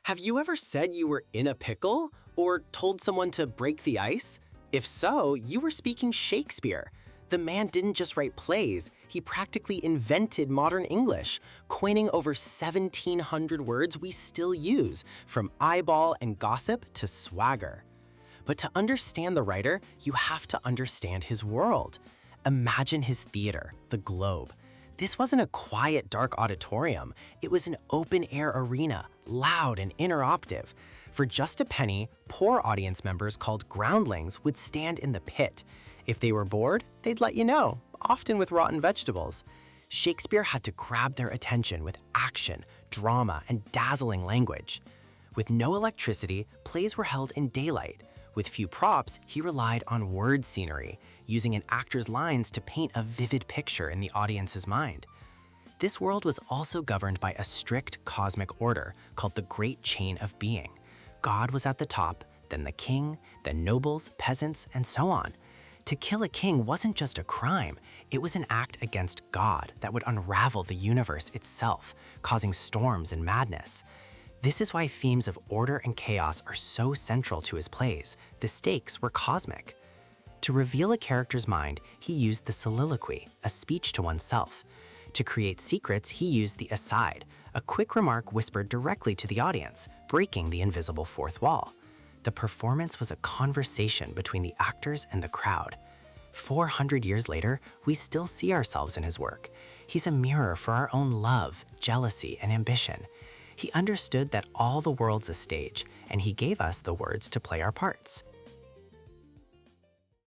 Have you ever said you were in a pickle or told someone to break the ice? If so, you were speaking Shakespeare. The man didn't just write plays, he practically invented modern English, coining over 1,700 words we still use, from eyeball and gossip to swagger. But to understand the writer, you have to understand his world. Imagine his theater, the Globe. This wasn't a quiet, dark auditorium. It was an open-air arena, loud and interruptive. For just a penny, poor audience members called groundlings would stand in the pit. If they were bored, they'd let you know, often with rotten vegetables. Shakespeare had to grab their attention with action, drama, and dazzling language. With no electricity, plays were held in daylight. With few props, he relied on word scenery, using an actor's lines to paint a vivid picture in the audience's mind. This world was also governed by a strict cosmic order called the Great Chain of Being. God was at the top, then the king, then nobles, peasants, and so on. To kill a king wasn't just a crime, it was an act against God that would unravel the universe itself, causing storms and madness. This is why themes of order and chaos are so central to his plays. The stakes were cosmic. To reveal a character's mind, he used the soliloquy, a speech to oneself. To create secrets, he used the aside, a quick remark whispered directly to the audience, breaking the invisible fourth wall. The performance was a conversation between the actors and the crowd. 400 years later, we still see ourselves in his work. He's a mirror for our own love, jealousy, and ambition. He understood that all the world's a stage, and he gave us the words to play our parts.